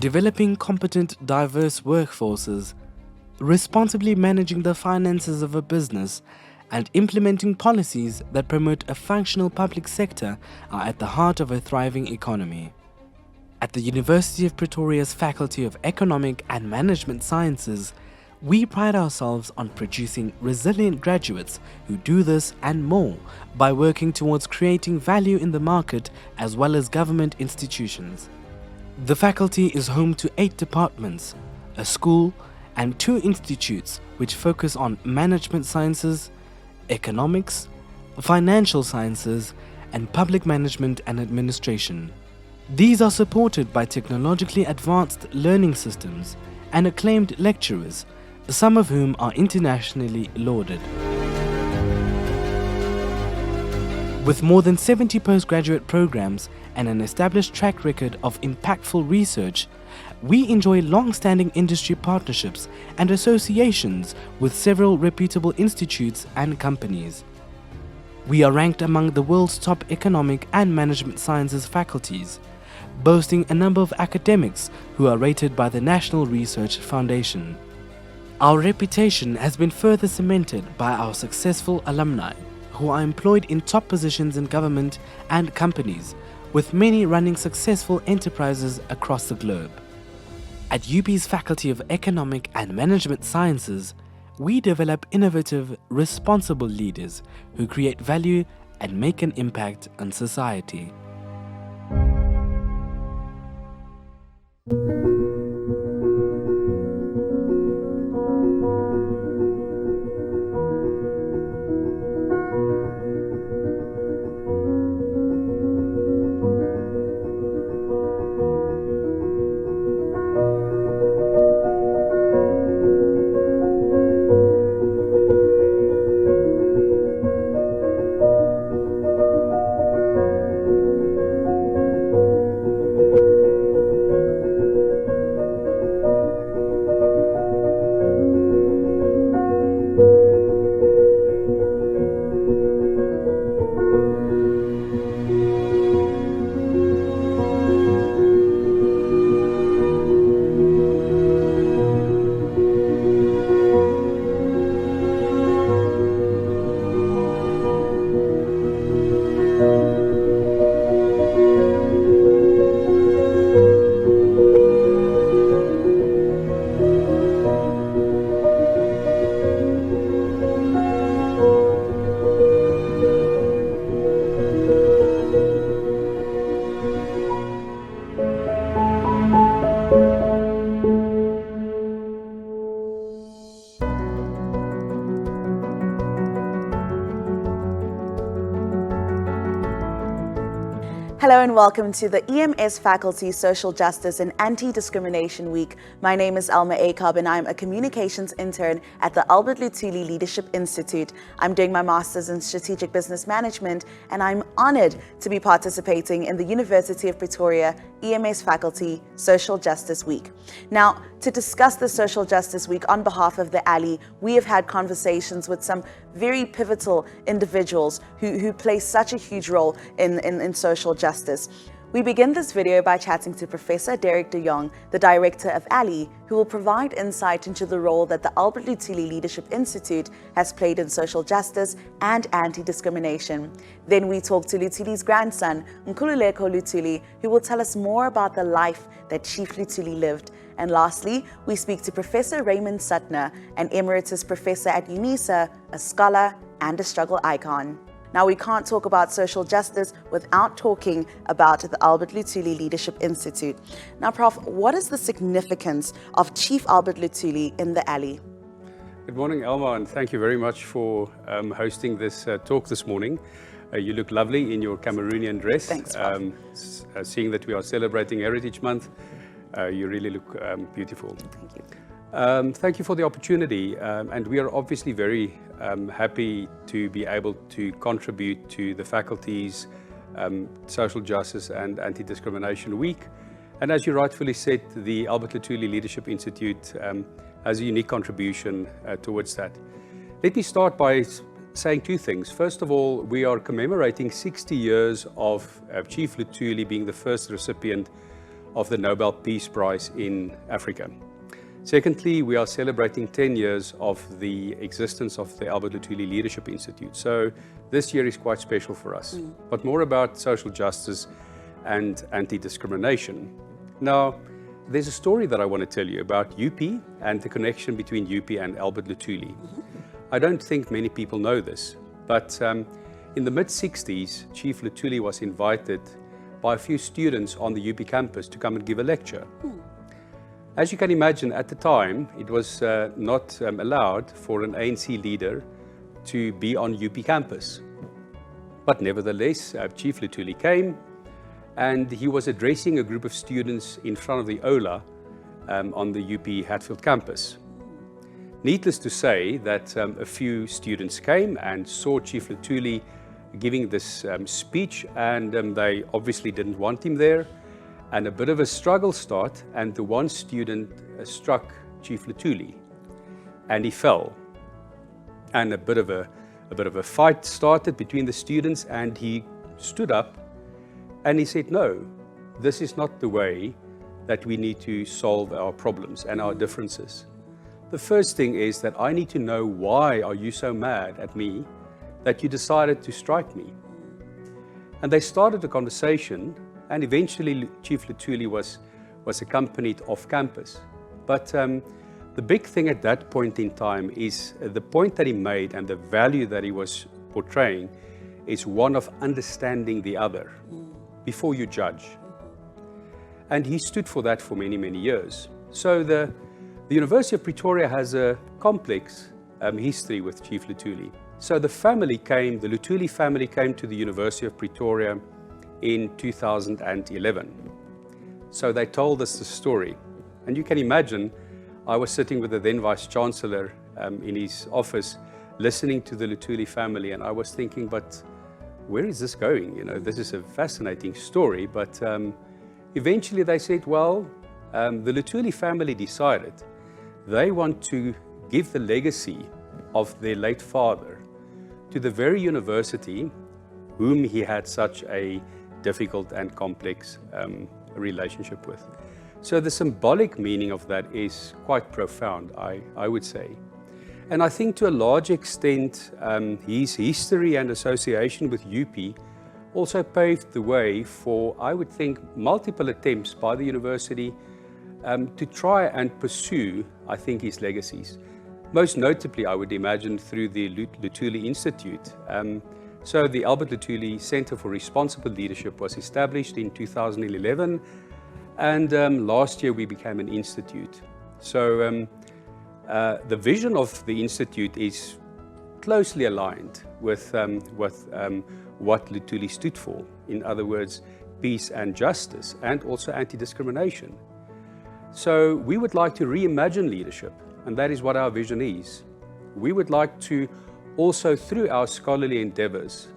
developing competent, diverse workforces, responsibly managing the finances of a business, and implementing policies that promote a functional public sector are at the heart of a thriving economy. At the University of Pretoria's Faculty of Economic and Management Sciences, we pride ourselves on producing resilient graduates who do this and more by working towards creating value in the market as well as government institutions. The faculty is home to 8 departments, a school, and 2 institutes which focus on management sciences, economics, financial sciences, and public management and administration. These are supported by technologically advanced learning systems and acclaimed lecturers, some of whom are internationally lauded. With more than 70 postgraduate programs and an established track record of impactful research, we enjoy long-standing industry partnerships and associations with several reputable institutes and companies. We are ranked among the world's top economic and management sciences faculties, boasting a number of academics who are rated by the National Research Foundation. Our reputation has been further cemented by our successful alumni, who are employed in top positions in government and companies, with many running successful enterprises across the globe. At UP's Faculty of Economic and Management Sciences, we develop innovative, responsible leaders who create value and make an impact on society. Hello and welcome to the EMS Faculty Social Justice and Anti-Discrimination Week. My name is Alma Akob and I'm a communications intern at the Albert Lutuli Leadership Institute. I'm doing my Master's in Strategic Business Management and I'm honored to be participating in the University of Pretoria EMS Faculty Social Justice Week. Now, to discuss the Social Justice Week on behalf of the ALI, we have had conversations with some very pivotal individuals who play such a huge role in social justice. We begin this video by chatting to Professor Derek de Jong, the director of ALI, who will provide insight into the role that the Albert Lutuli Leadership Institute has played in social justice and anti-discrimination. Then we talk to Lutuli's grandson, Kululeko Lutuli, who will tell us more about the life that Chief Lutuli lived. And lastly, we speak to Professor Raymond Suttner, an emeritus professor at UNISA, a scholar and a struggle icon. Now, we can't talk about social justice without talking about the Albert Lutuli Leadership Institute. Now, Prof, what is the significance of Chief Albert Lutuli in the ALI? Good morning, Alma, and thank you very much for hosting this talk this morning. You look lovely in your Cameroonian dress. Thanks, Prof. Seeing that we are celebrating Heritage Month, you really look beautiful. Thank you. Thank you for the opportunity, and we are obviously very happy to be able to contribute to the faculty's Social Justice and Anti-Discrimination Week. And as you rightfully said, the Albert Lutuli Leadership Institute has a unique contribution towards that. Let me start by saying two things. First of all, we are commemorating 60 years of Chief Lutuli being the first recipient of the Nobel Peace Prize in Africa. Secondly, we are celebrating 10 years of the existence of the Albert Lutuli Leadership Institute. So this year is quite special for us. But more about social justice and anti-discrimination. Now, there's a story that I want to tell you about UP and the connection between UP and Albert Lutuli. I don't think many people know this, but in the mid-60s, Chief Lutuli was invited by a few students on the UP campus to come and give a lecture. As you can imagine, at the time, it was not allowed for an ANC leader to be on UP campus. But nevertheless, Chief Lutuli came, and he was addressing a group of students in front of the Ola on the UP Hatfield campus. Needless to say that a few students came and saw Chief Lutuli giving this speech, and they obviously didn't want him there. And a bit of a struggle started, and the one student struck Chief Lutuli, and he fell. And a bit of a fight started between the students, and he stood up and he said, "No, this is not the way that we need to solve our problems and our differences. The first thing is that I need to know, why are you so mad at me that you decided to strike me?" And they started a conversation, and eventually Chief Lutuli was accompanied off campus. But the big thing at that point in time is the point that he made, and the value that he was portraying is one of understanding the other before you judge. And he stood for that for many, many years. So the University of Pretoria has a complex history with Chief Lutuli. So the Lutuli family came to the University of Pretoria in 2011. So they told us the story. And you can imagine, I was sitting with the then Vice Chancellor in his office, listening to the Lutuli family, and I was thinking, but where is this going? You know, this is a fascinating story, but eventually they said, well, the Lutuli family decided they want to give the legacy of their late father to the very university whom he had such a difficult and complex relationship with. So the symbolic meaning of that is quite profound, I would say. And I think to a large extent, his history and association with UP also paved the way for, I would think, multiple attempts by the university to try and pursue, I think, his legacies. Most notably, I would imagine, through the Lutuli Institute. So the Albert Lutuli Center for Responsible Leadership was established in 2011, and last year we became an institute. So the vision of the institute is closely aligned with what Lutuli stood for. In other words, peace and justice, and also anti-discrimination. So we would like to reimagine leadership, and that is what our vision is. We would like to also, through our scholarly endeavors,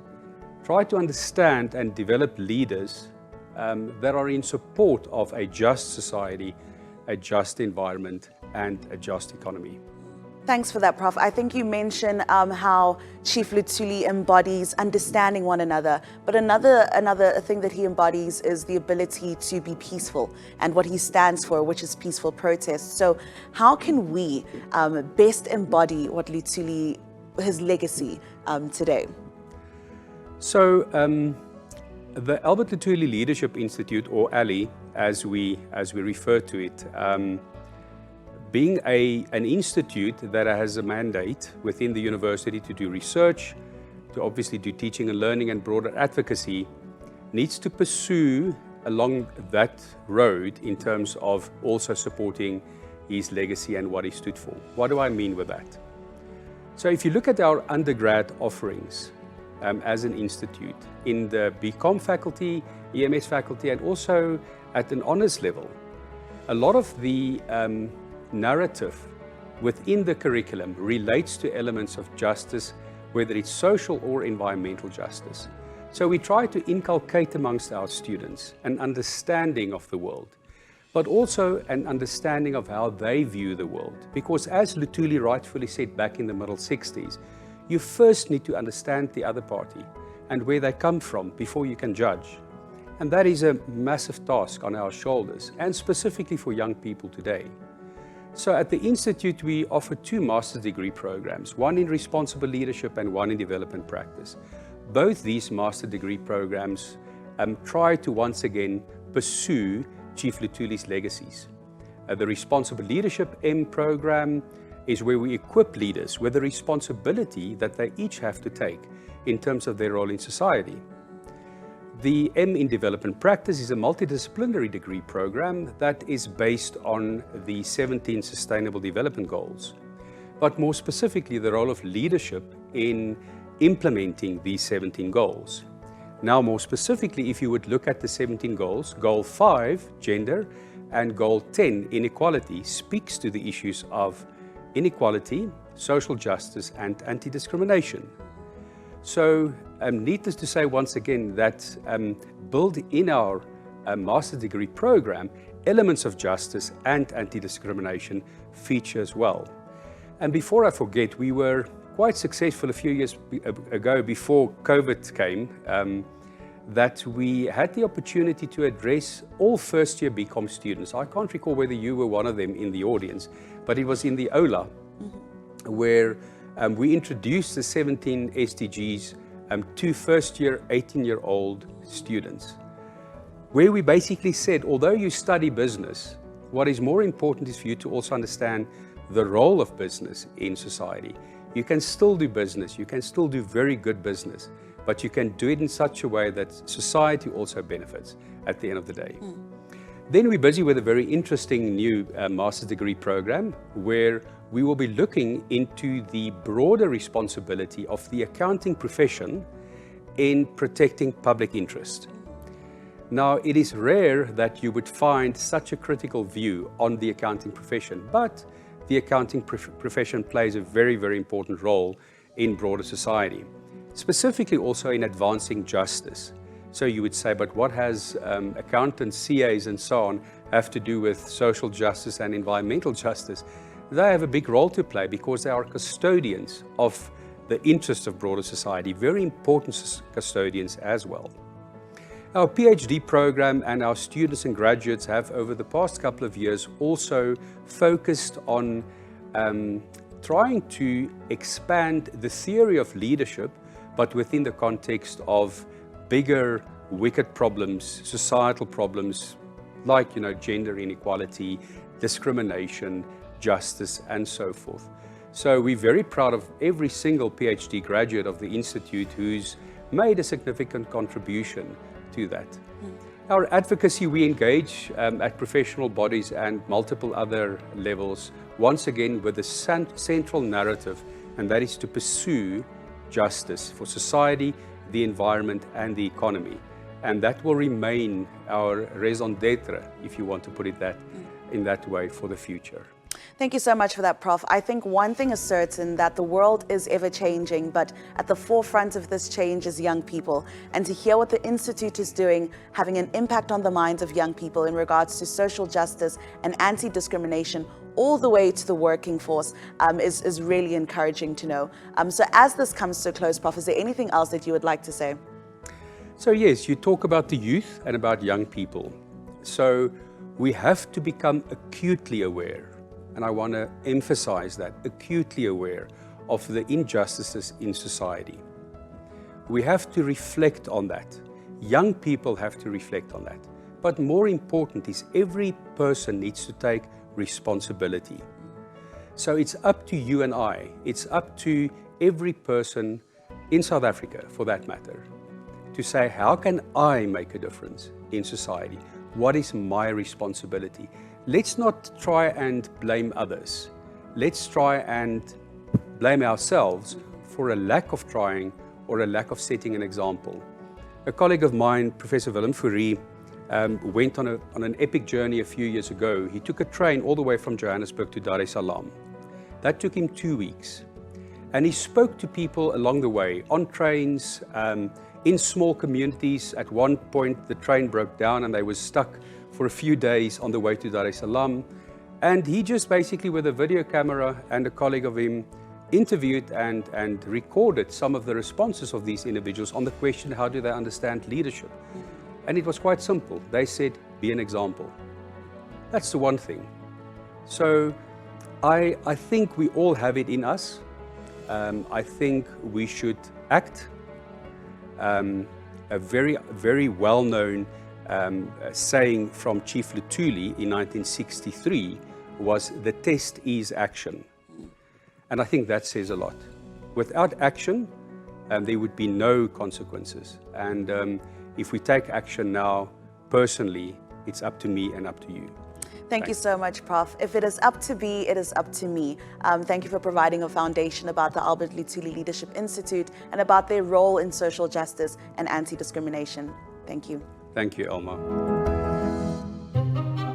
try to understand and develop leaders that are in support of a just society, a just environment, and a just economy. Thanks for that, Prof. I think you mentioned how Chief Lutuli embodies understanding one another, but another thing that he embodies is the ability to be peaceful, and what he stands for, which is peaceful protest. So how can we best embody what Lutuli, his legacy today? So the Albert Lutuli Leadership Institute, or ALI, as we refer to it, being an institute that has a mandate within the university to do research, to obviously do teaching and learning and broader advocacy, needs to pursue along that road in terms of also supporting his legacy and what he stood for. What do I mean with that? So if you look at our undergrad offerings as an institute, in the BCom faculty, EMS faculty, and also at an honors level, a lot of the narrative within the curriculum relates to elements of justice, whether it's social or environmental justice. So we try to inculcate amongst our students an understanding of the world, but also an understanding of how they view the world. Because as Lutuli rightfully said back in the middle 60s, you first need to understand the other party and where they come from before you can judge. And that is a massive task on our shoulders, and specifically for young people today. So at the Institute, we offer 2 master's degree programs, one in responsible leadership and one in development practice. Both these master degree programs try to once again pursue Chief Lutuli's legacies. The Responsible Leadership M program is where we equip leaders with the responsibility that they each have to take in terms of their role in society. The M in Development Practice is a multidisciplinary degree program that is based on the 17 Sustainable Development Goals, but more specifically the role of leadership in implementing these 17 goals. Now, more specifically, if you would look at the 17 goals, Goal 5, gender, and Goal 10, inequality, speaks to the issues of inequality, social justice, and anti-discrimination. So, needless to say once again that build in our master's degree program, elements of justice and anti-discrimination feature as well. And before I forget, we were quite successful a few years ago before COVID came, that we had the opportunity to address all first-year BCom students. I can't recall whether you were one of them in the audience, but it was in the Ola, where we introduced the 17 SDGs to first-year 18-year-old students, where we basically said, although you study business, what is more important is for you to also understand the role of business in society. You can still do business, you can still do very good business, but you can do it in such a way that society also benefits at the end of the day. Then we're busy with a very interesting new master's degree program where we will be looking into the broader responsibility of the accounting profession in protecting public interest. Now, it is rare that you would find such a critical view on the accounting profession, but the accounting profession plays a very, very important role in broader society, specifically also in advancing justice. So you would say, but what has accountants, CAs, and so on have to do with social justice and environmental justice? They have a big role to play because they are custodians of the interests of broader society, very important custodians as well. Our PhD program and our students and graduates have over the past couple of years also focused on trying to expand the theory of leadership, but within the context of bigger wicked problems, societal problems like, gender inequality, discrimination, justice, and so forth. So we're very proud of every single PhD graduate of the Institute who's made a significant contribution to that. Our advocacy, we engage at professional bodies and multiple other levels, once again with a central narrative, and that is to pursue justice for society, the environment, and the economy. And that will remain our raison d'etre, if you want to put it in that way, for the future. Thank you so much for that, Prof. I think one thing is certain, that the world is ever changing, but at the forefront of this change is young people. And to hear what the Institute is doing, having an impact on the minds of young people in regards to social justice and anti-discrimination, all the way to the working force, is really encouraging to know. So as this comes to a close, Prof, is there anything else that you would like to say? So yes, you talk about the youth and about young people. So we have to become acutely aware, and I want to emphasize that, acutely aware of the injustices in society. We have to reflect on that. Young people have to reflect on that. But more important is every person needs to take responsibility. So it's up to you and I, it's up to every person in South Africa, for that matter, to say, how can I make a difference in society? What is my responsibility? Let's not try and blame others. Let's try and blame ourselves for a lack of trying or a lack of setting an example. A colleague of mine, Professor Willem Fourie, went on an epic journey a few years ago. He took a train all the way from Johannesburg to Dar es Salaam. That took him 2 weeks. And he spoke to people along the way, on trains, in small communities. At one point, the train broke down and they were stuck for a few days on the way to Dar es Salaam. And he just basically, with a video camera and a colleague of him, interviewed and recorded some of the responses of these individuals on the question, how do they understand leadership? And it was quite simple. They said, be an example. That's the one thing. So I think we all have it in us. I think we should act. A very, very well-known saying from Chief Luli in 1963 was, the test is action. And I think that says a lot. Without action, there would be no consequences. And if we take action now, personally, it's up to me and up to you. Thank you so much, Prof. If it is up to be, it is up to me. Thank you for providing a foundation about the Albert Lutuli Leadership Institute and about their role in social justice and anti-discrimination. Thank you. Thank you, Elma.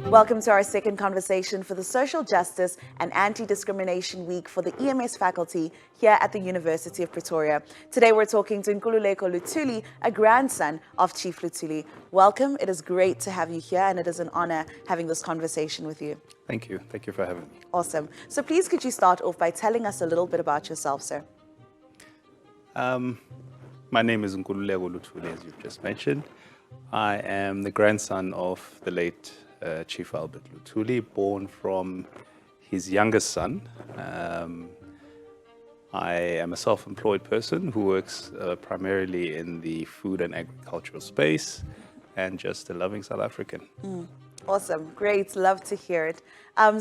Welcome to our second conversation for the Social Justice and Anti-Discrimination Week for the EMS faculty here at the University of Pretoria. Today we're talking to Kululeko Lutuli, a grandson of Chief Lutuli. Welcome. It is great to have you here, and it is an honor having this conversation with you. Thank you. Thank you for having me. Awesome. So please, could you start off by telling us a little bit about yourself, sir? My name is Kululeko Lutuli, as you've just mentioned. I am the grandson of the late Chief Albert Lutuli, born from his youngest son. I am a self-employed person who works primarily in the food and agricultural space, and just a loving South African. Awesome. Great. Love to hear it.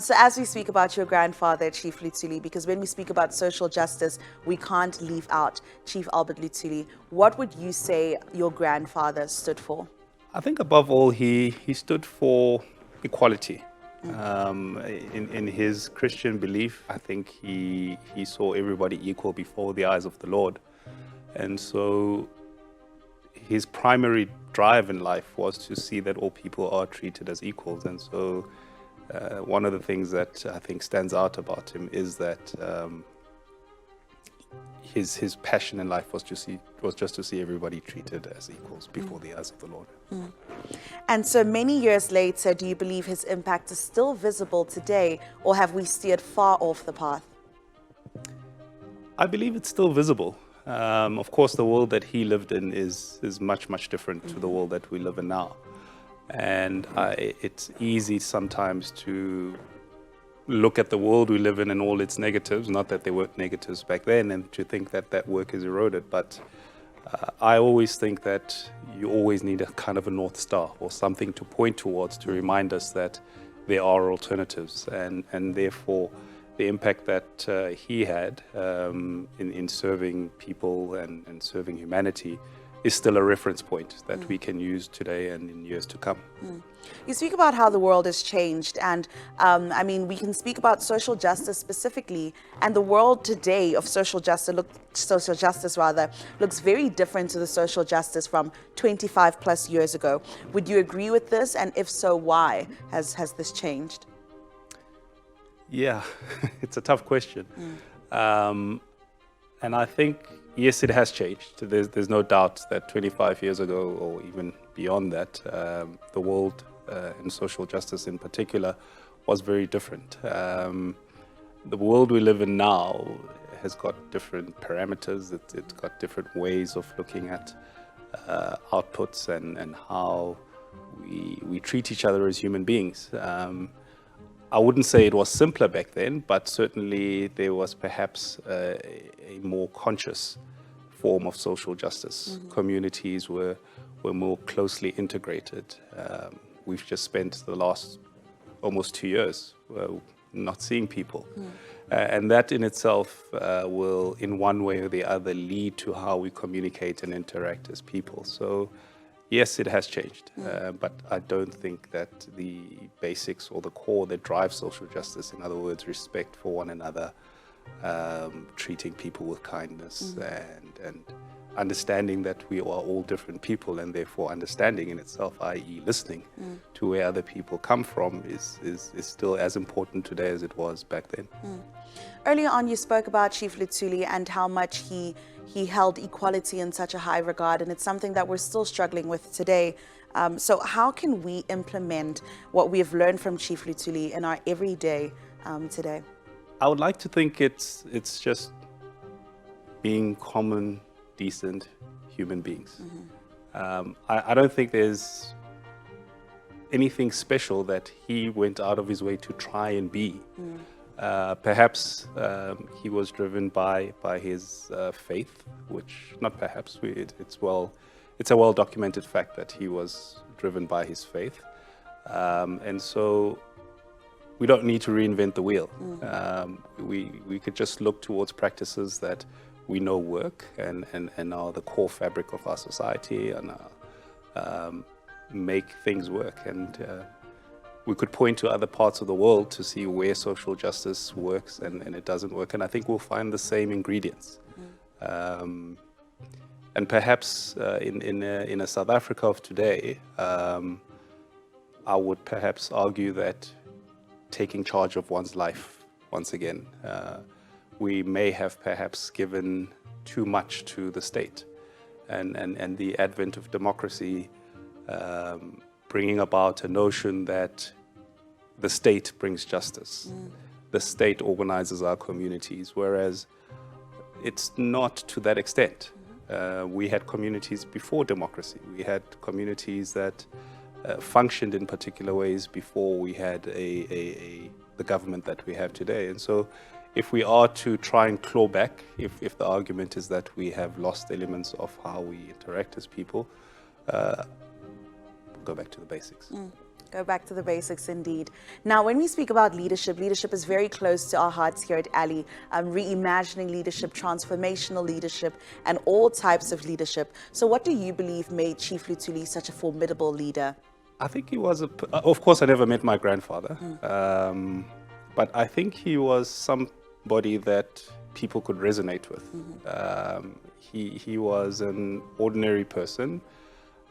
So as we speak about your grandfather, Chief Lutuli, because when we speak about social justice, we can't leave out Chief Albert Lutuli. What would you say your grandfather stood for? I think above all, he stood for equality. In his Christian belief, I think he saw everybody equal before the eyes of the Lord. And so his primary drive in life was to see that all people are treated as equals. And so one of the things that I think stands out about him is that his passion in life was just to see everybody treated as equals before the eyes of the Lord. And so many years later, do you believe his impact is still visible today, or have we steered far off the path? I believe it's still visible. Of course, the world that he lived in is much, much different to the world that we live in now. And it's easy sometimes to look at the world we live in and all its negatives, not that there weren't negatives back then, and to think that that work is eroded. But I always think that you always need a kind of a North Star or something to point towards to remind us that there are alternatives, and therefore the impact that he had in serving people and serving humanity is still a reference point that we can use today and in years to come. You speak about how the world has changed, and I mean, we can speak about social justice specifically, and the world today of social justice looks very different to the social justice from 25 plus years ago. Would you agree with this? And if so, why has this changed? Yeah, it's a tough question. And I think, yes, it has changed. There's no doubt that 25 years ago, or even beyond that, the world in social justice in particular was very different. The world we live in now has got different parameters. It's got different ways of looking at outputs and how we treat each other as human beings. I wouldn't say it was simpler back then, but certainly there was perhaps a more conscious form of social justice. Communities were more closely integrated. We've just spent the last almost 2 years not seeing people. And that in itself will, in one way or the other, lead to how we communicate and interact as people. So yes, it has changed, but I don't think that the basics or the core that drives social justice, in other words, respect for one another, treating people with kindness and understanding that we are all different people, and therefore understanding in itself, i.e. listening to where other people come from, is still as important today as it was back then. Earlier on, you spoke about Chief Lutuli and how much he held equality in such a high regard, and it's something that we're still struggling with today. So how can we implement what we have learned from Chief Lutuli in our everyday today? I would like to think it's just being common, decent human beings. I don't think there's anything special that he went out of his way to try and be. Perhaps he was driven by his faith, which not perhaps it's a well-documented fact that he was driven by his faith, and so we don't need to reinvent the wheel. We could just look towards practices that we know work and are the core fabric of our society and make things work. And we could point to other parts of the world to see where social justice works and it doesn't work. And I think we'll find the same ingredients. And perhaps in a South Africa of today, I would perhaps argue that taking charge of one's life, once again, we may have perhaps given too much to the state. And the advent of democracy bringing about a notion that the state brings justice. The state organizes our communities, whereas it's not to that extent. We had communities before democracy. We had communities that functioned in particular ways before we had the government that we have today. And so if we are to try and claw back, if the argument is that we have lost elements of how we interact as people, go back to the basics. Go back to the basics indeed. Now, when we speak about leadership, leadership is very close to our hearts here at ALI. Reimagining leadership, transformational leadership, and all types of leadership. So what do you believe made Chief Lutuli such a formidable leader? I think he was, of course I never met my grandfather, but I think he was somebody that people could resonate with. He was an ordinary person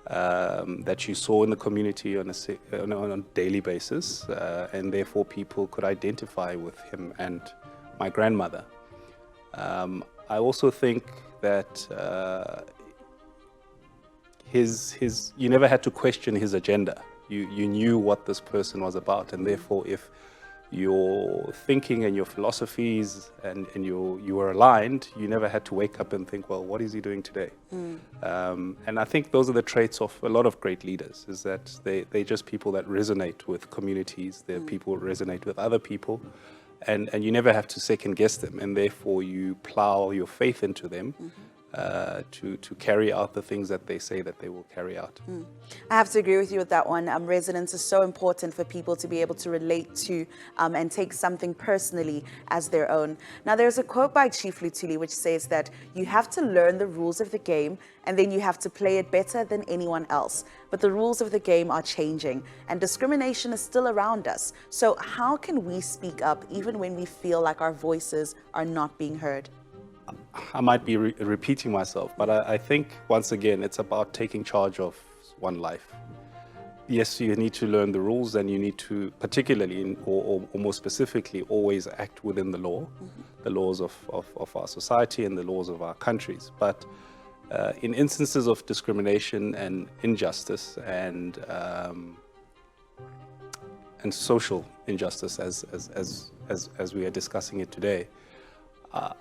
that you saw in the community on a daily basis, and therefore people could identify with him and my grandmother. I also think that you never had to question his agenda. You knew what this person was about, and therefore if your thinking and your philosophies and you were aligned, you never had to wake up and think, well, what is he doing today? And I think those are the traits of a lot of great leaders, is that they're just people that resonate with communities. They're people who resonate with other people, and you never have to second guess them, and therefore you plow your faith into them to carry out the things that they say that they will carry out. I have to agree with you with that one. Resonance is so important for people to be able to relate to and take something personally as their own. Now, there's a quote by Chief Lutuli which says that you have to learn the rules of the game and then you have to play it better than anyone else. But the rules of the game are changing and discrimination is still around us. So how can we speak up even when we feel like our voices are not being heard? I might be repeating myself, but I think, once again, it's about taking charge of one life. Yes, you need to learn the rules, and you need to, particularly, or more specifically, always act within the law, the laws of our society and the laws of our countries. But in instances of discrimination and injustice and social injustice, as we are discussing it today,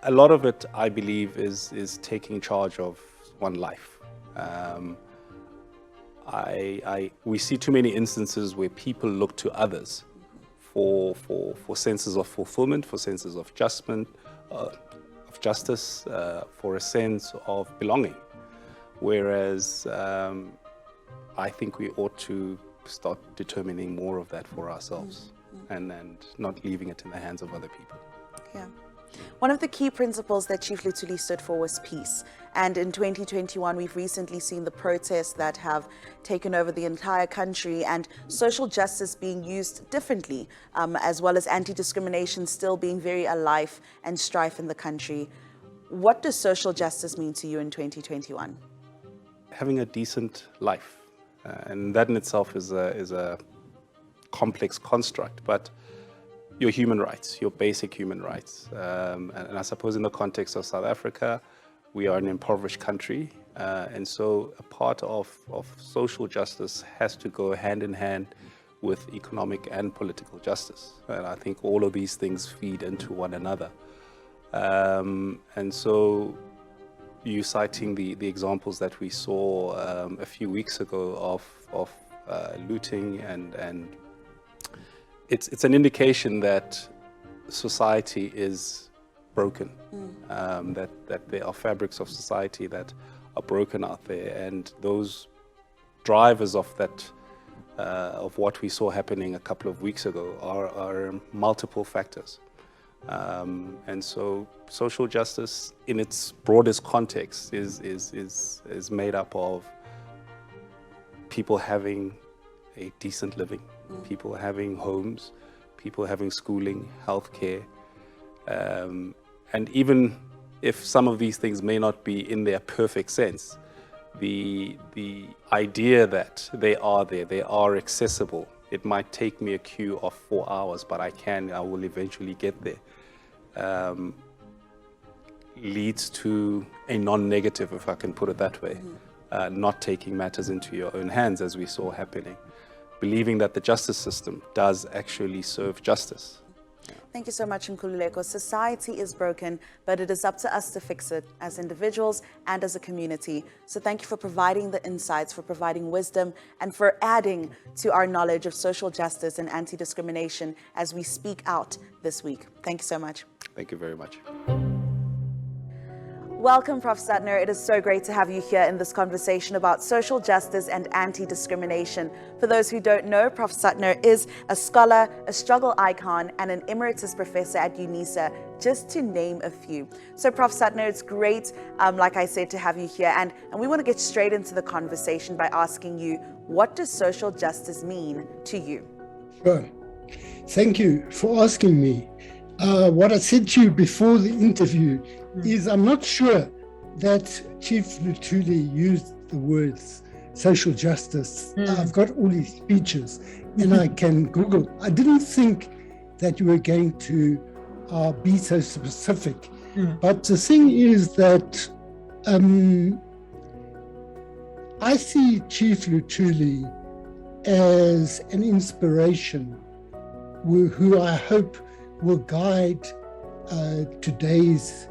a lot of it, I believe, is taking charge of one life. We see too many instances where people look to others for senses of fulfillment, for senses of justice, for a sense of belonging. Whereas I think we ought to start determining more of that for ourselves and not leaving it in the hands of other people. Yeah. One of the key principles that Chief Lutuli stood for was peace. And in 2021, we've recently seen the protests that have taken over the entire country and social justice being used differently, as well as anti-discrimination still being very alive and strife in the country. What does social justice mean to you in 2021? Having a decent life. And that in itself is a complex construct, but your human rights, your basic human rights. And I suppose in the context of South Africa, we are an impoverished country. And so a part of social justice has to go hand in hand with economic and political justice. And I think all of these things feed into one another. And so you citing the examples that we saw a few weeks ago of looting, and it's an indication that society is broken, that there are fabrics of society that are broken out there, and those drivers of that of what we saw happening a couple of weeks ago are multiple factors. And so social justice in its broadest context is made up of people having a decent living, people having homes, people having schooling, healthcare, and even if some of these things may not be in their perfect sense, the idea that they are there, they are accessible. It might take me a queue of 4 hours, but I will eventually get there. Leads to a non-negative, if I can put it that way. Not taking matters into your own hands, as we saw happening. Believing that the justice system does actually serve justice. Thank you so much, Kululeko. Society is broken, but it is up to us to fix it as individuals and as a community. So thank you for providing the insights, for providing wisdom, and for adding to our knowledge of social justice and anti-discrimination as we speak out this week. Thank you so much. Thank you very much. Welcome, Prof. Suttner. It is so great to have you here in this conversation about social justice and anti-discrimination. For those who don't know, Prof. Suttner is a scholar, a struggle icon, and an emeritus professor at UNISA, just to name a few. So, Prof. Suttner, it's great, like I said, to have you here. And we want to get straight into the conversation by asking you, what does social justice mean to you? Sure. Thank you for asking me. What I said to you before the interview is I'm not sure that Chief Luli used the words social justice. I've got all his speeches and I can Google. I didn't think that you were going to be so specific. But the thing is that I see Chief Luli as an inspiration who I hope will guide today's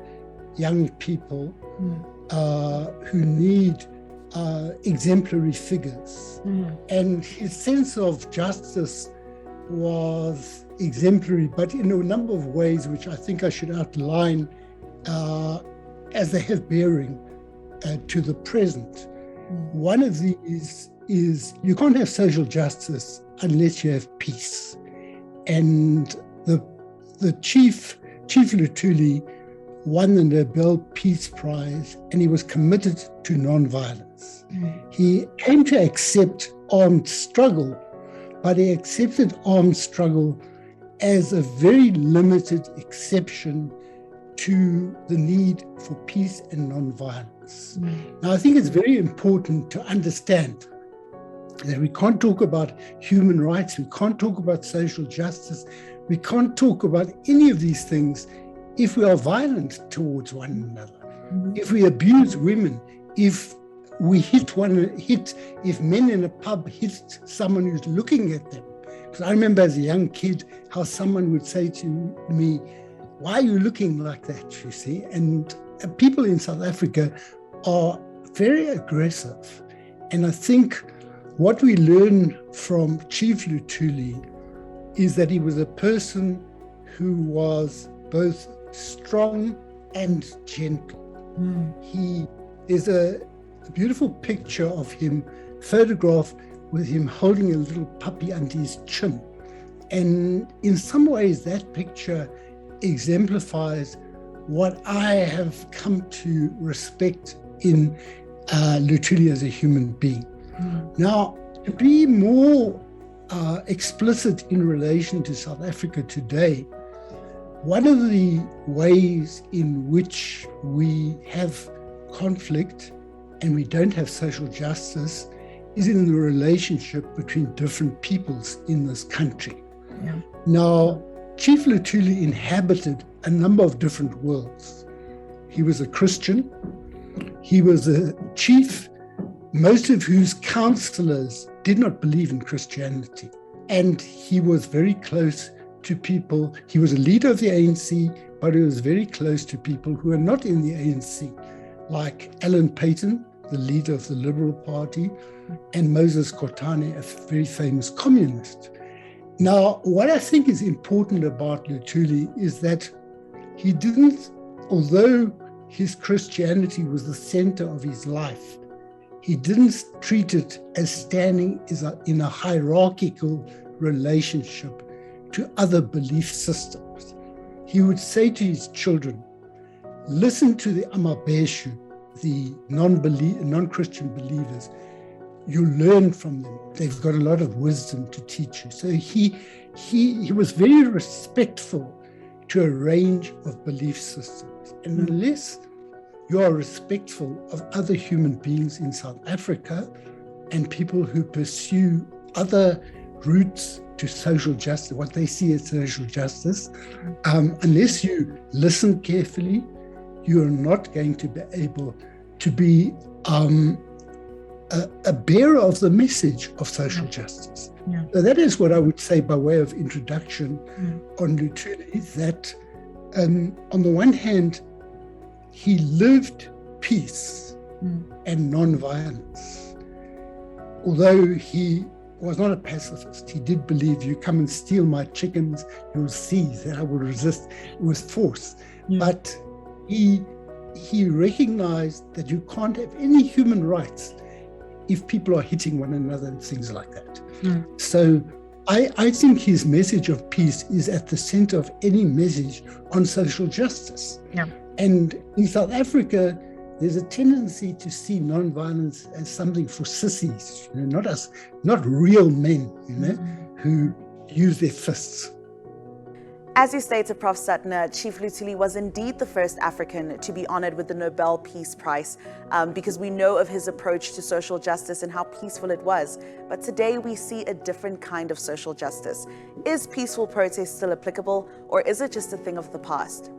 young people who need exemplary figures. And his sense of justice was exemplary, but in a number of ways, which I think I should outline as they have bearing to the present. One of these is you can't have social justice unless you have peace. And the Chief Luli won the Nobel Peace Prize, and he was committed to nonviolence. He came to accept armed struggle, but he accepted armed struggle as a very limited exception to the need for peace and nonviolence. Now, I think it's very important to understand that we can't talk about human rights, we can't talk about social justice, we can't talk about any of these things if we are violent towards one another, if we abuse women, if we if men in a pub hit someone who's looking at them. Because I remember as a young kid how someone would say to me, "Why are you looking like that?" You see, and people in South Africa are very aggressive. And I think what we learn from Chief Luli is that he was a person who was both strong and gentle. There's a beautiful picture of him, photographed with him holding a little puppy under his chin. And in some ways, that picture exemplifies what I have come to respect in Luli as a human being. Now, to be more explicit in relation to South Africa today, one of the ways in which we have conflict and we don't have social justice is in the relationship between different peoples in this country. Now, Chief Luli inhabited a number of different worlds. He was a Christian. He was a chief, most of whose counselors did not believe in Christianity. And he was very close to people. He was a leader of the ANC, but he was very close to people who are not in the ANC. like Alan Paton, the leader of the Liberal Party, and Moses Kotane, a very famous communist. Now, what I think is important about Luli is that he didn't, although his Christianity was the center of his life, he didn't treat it as standing in a hierarchical relationship to other belief systems. He would say to his children, listen to the Amabeshu, the non-Christian believers. You learn from them. They've got a lot of wisdom to teach you. So he was very respectful to a range of belief systems. And unless you are respectful of other human beings in South Africa and people who pursue other routes to social justice, what they see as social justice, unless you listen carefully, you are not going to be able to be a bearer of the message of social justice. Yeah. So that is what I would say by way of introduction on Luli, that on the one hand, he lived peace and non-violence. Although he was not a pacifist, he did believe, you come and steal my chickens, you'll see that I will resist with force. But he recognized that you can't have any human rights if people are hitting one another and things like that. So I think his message of peace is at the center of any message on social justice. Yeah. And in South Africa, there's a tendency to see non-violence as something for sissies, not real men, who use their fists. As you stated, Prof. Suttner, Chief Luli was indeed the first African to be honored with the Nobel Peace Prize because we know of his approach to social justice and how peaceful it was. But today we see a different kind of social justice. Is peaceful protest still applicable, or is it just a thing of the past?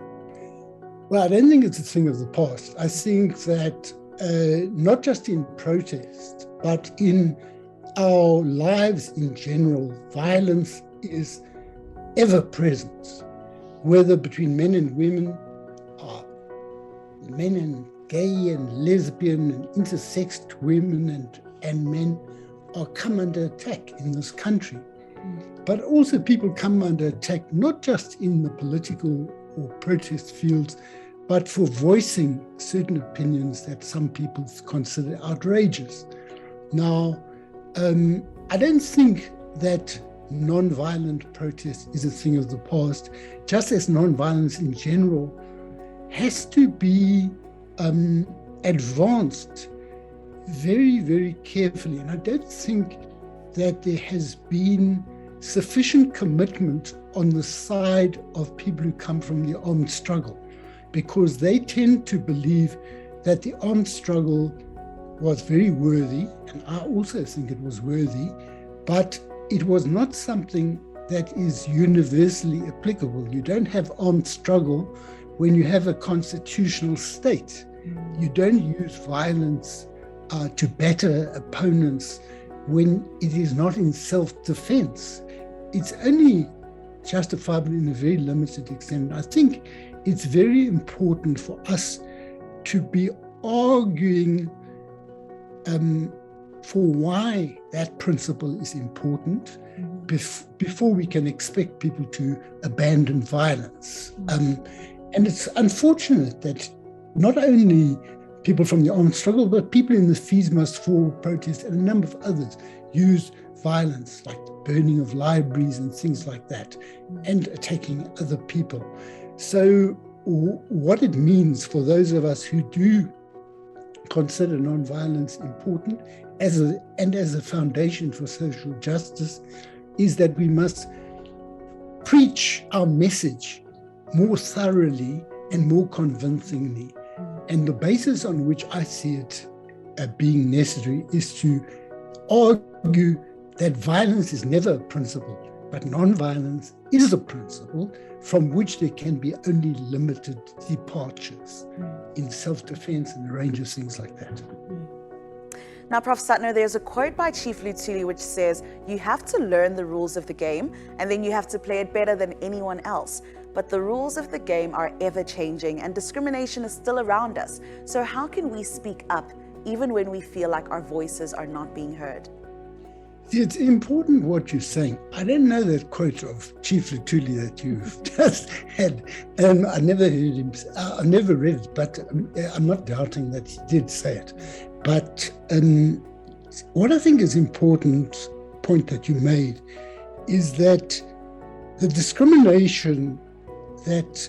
Well, I don't think it's a thing of the past. I think that not just in protest, but in our lives in general, violence is ever present, whether between men and women, or men and gay and lesbian and intersexed women and men are come under attack in this country. But also people come under attack, not just in the political or protest fields, but for voicing certain opinions that some people consider outrageous. Now, I don't think that non-violent protest is a thing of the past, just as non-violence in general has to be advanced very, very carefully. And I don't think that there has been sufficient commitment on the side of people who come from the armed struggle, because they tend to believe that the armed struggle was very worthy, and I also think it was worthy, but it was not something that is universally applicable. You don't have armed struggle when you have a constitutional state. You don't use violence to batter opponents when it is not in self-defense. It's only justifiable in a very limited extent. I think it's very important for us to be arguing for why that principle is important before we can expect people to abandon violence. And it's unfortunate that not only people from the armed struggle, but people in the Fees Must Fall protest and a number of others use violence, like the burning of libraries and things like that, and attacking other people. So what it means for those of us who do consider nonviolence important as a foundation for social justice is that we must preach our message more thoroughly and more convincingly. And the basis on which I see it being necessary is to argue that violence is never a principle, but nonviolence is a principle from which there can be only limited departures in self-defense and a range of things like that. Now, Prof. Suttner, there's a quote by Chief Luli which says, you have to learn the rules of the game and then you have to play it better than anyone else. but the rules of the game are ever changing and discrimination is still around us. So how can we speak up even when we feel like our voices are not being heard? It's important what you're saying. I don't know that quote of Chief Luli that you've just had. I never heard him. I never read it, but I'm not doubting that he did say it. But what I think is important point that you made is that the discrimination that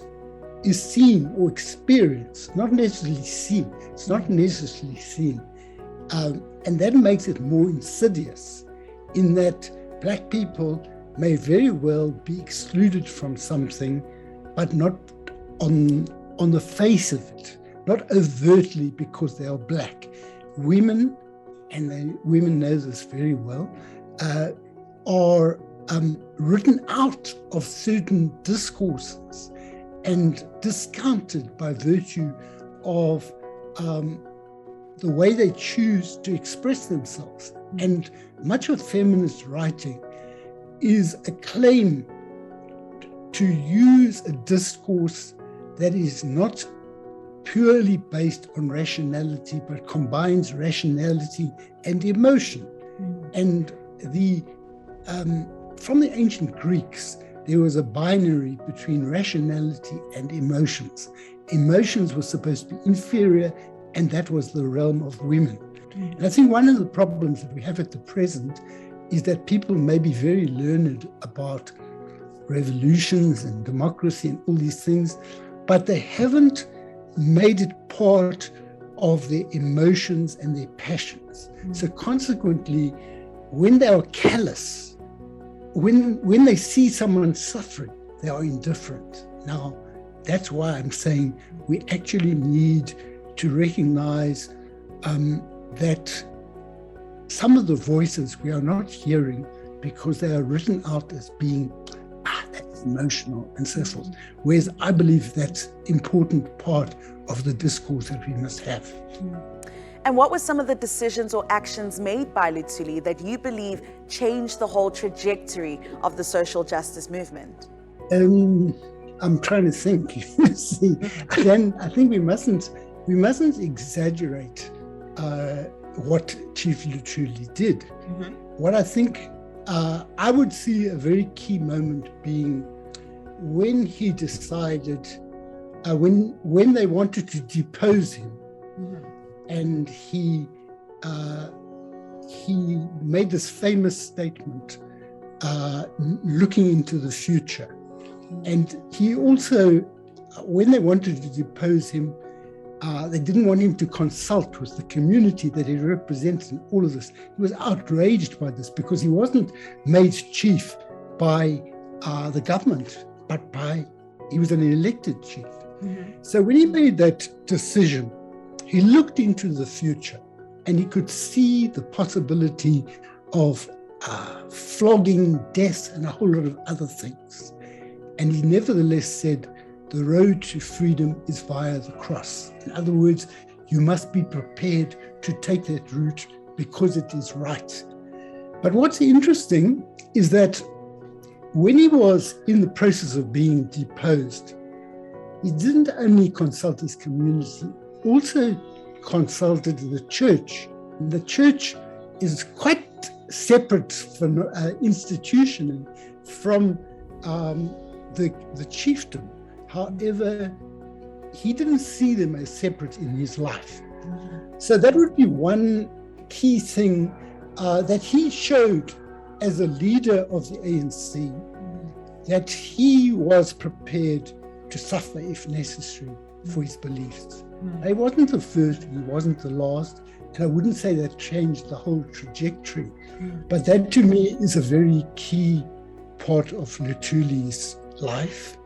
is seen or experienced, not necessarily seen, it's not necessarily seen, and that makes it more insidious, in that Black people may very well be excluded from something, but not on the face of it, not overtly because they are Black. Women, and women know this very well, are written out of certain discourses and discounted by virtue of the way they choose to express themselves. And much of feminist writing is a claim to use a discourse that is not purely based on rationality, but combines rationality and emotion. And from the ancient Greeks, there was a binary between rationality and emotions. Emotions were supposed to be inferior, and that was the realm of women. And I think one of the problems that we have at the present is that people may be very learned about revolutions and democracy and all these things, but they haven't made it part of their emotions and their passions. So consequently, when they are callous, when they see someone suffering, they are indifferent. Now, that's why I'm saying we actually need to recognize that some of the voices we are not hearing because they are written out as being that's emotional and so forth. Whereas I believe that's important part of the discourse that we must have. And what were some of the decisions or actions made by Luli that you believe changed the whole trajectory of the social justice movement? I'm trying to think. See, then I think we mustn't exaggerate what Chief Luli did. What I think I would see a very key moment being when he decided, when they wanted to depose him, and he made this famous statement, looking into the future. And he also, when they wanted to depose him, they didn't want him to consult with the community that he represented in all of this. He was outraged by this because he wasn't made chief by the government, but he was an elected chief. So when he made that decision, he looked into the future and he could see the possibility of flogging, death, and a whole lot of other things. And he nevertheless said, the road to freedom is via the cross. In other words, you must be prepared to take that route because it is right. But what's interesting is that when he was in the process of being deposed, he didn't only consult his community, also consulted the church. And the church is quite separate from institution and from the chiefdom. However, he didn't see them as separate in his life. So that would be one key thing that he showed as a leader of the ANC, that he was prepared to suffer if necessary for his beliefs. He wasn't the first, he wasn't the last, and I wouldn't say that changed the whole trajectory. But that to me is a very key part of Luli's life.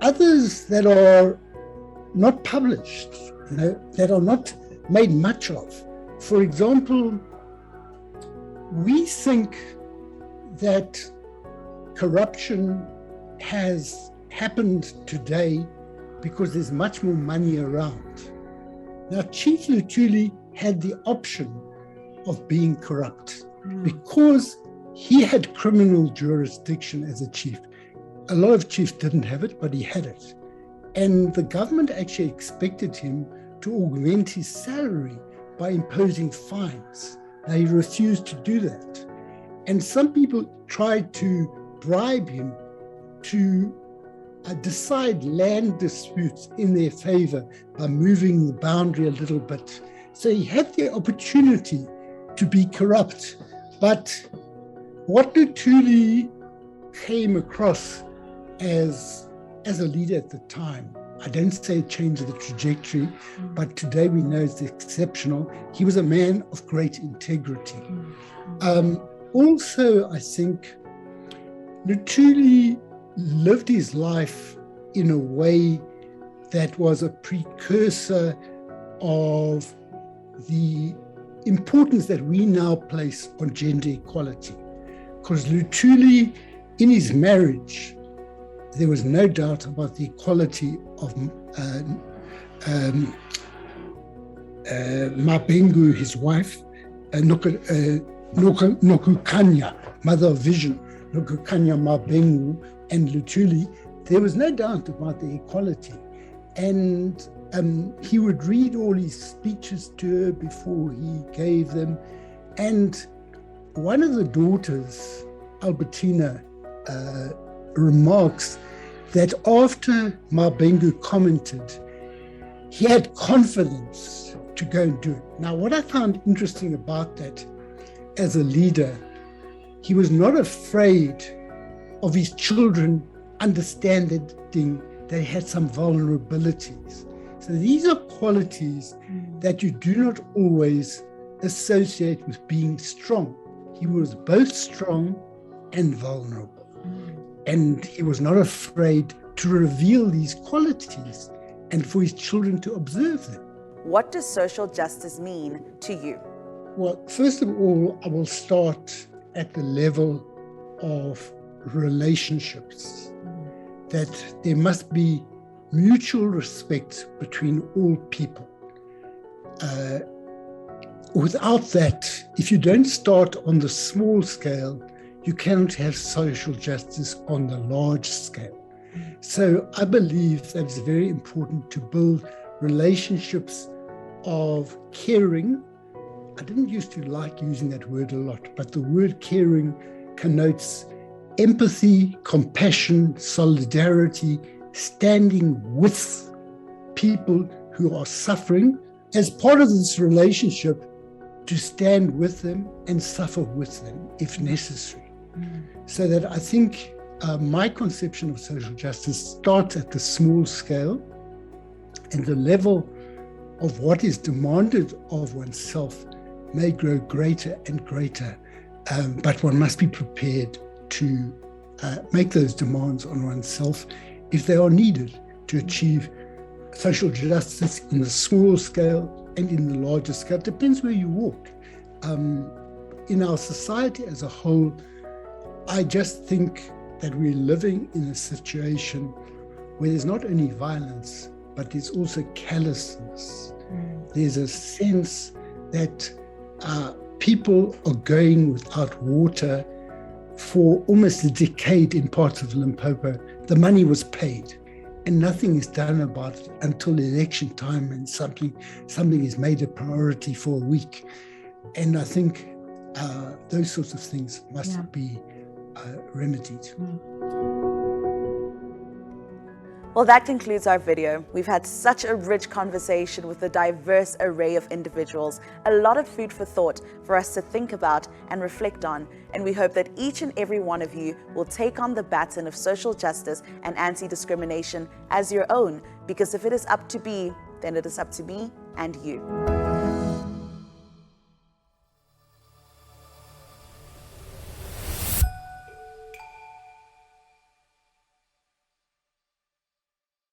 Others that are not published, that are not made much of. For example, we think that corruption has happened today because there's much more money around. Now, Chief Luli had the option of being corrupt because he had criminal jurisdiction as a chief. A lot of chiefs didn't have it, but he had it. And the government actually expected him to augment his salary by imposing fines. Now, he refused to do that. And some people tried to bribe him to decide land disputes in their favor by moving the boundary a little bit. So he had the opportunity to be corrupt. But what Luli came across as a leader at the time, I don't say it changed the trajectory, but today we know it's exceptional. He was a man of great integrity. Also, I think Luli lived his life in a way that was a precursor of the importance that we now place on gender equality. Because Luli, in his marriage, there was no doubt about the equality of Mabengu, his wife, Nokukanya, mother of vision, Nokukanya Mabengu, and Luli. There was no doubt about the equality. And he would read all his speeches to her before he gave them. And one of the daughters, Albertina, remarks that after Mabengu commented, he had confidence to go and do it. Now, what I found interesting about that, as a leader, he was not afraid of his children understanding that he had some vulnerabilities. So these are qualities that you do not always associate with being strong. He was both strong and vulnerable. And he was not afraid to reveal these qualities and for his children to observe them. What does social justice mean to you? Well, first of all, I will start at the level of relationships, that there must be mutual respect between all people. Without that, if you don't start on the small scale, you cannot have social justice on the large scale. So I believe that it's very important to build relationships of caring. I didn't used to like using that word a lot, but the word caring connotes empathy, compassion, solidarity, standing with people who are suffering. As part of this relationship, to stand with them and suffer with them if necessary. So that I think my conception of social justice starts at the small scale, and the level of what is demanded of oneself may grow greater and greater, but one must be prepared to make those demands on oneself if they are needed to achieve social justice in the small scale and in the larger scale. It depends where you walk. In our society as a whole, I just think that we're living in a situation where there's not only violence, but there's also callousness. There's a sense that people are going without water for almost a decade in parts of Limpopo. The money was paid and nothing is done about it until election time, and something is made a priority for a week. And I think those sorts of things must be remedied. Well, that concludes our video. We've had such a rich conversation with a diverse array of individuals, a lot of food for thought for us to think about and reflect on. And we hope that each and every one of you will take on the baton of social justice and anti-discrimination as your own, because if it is up to be, then it is up to me and you.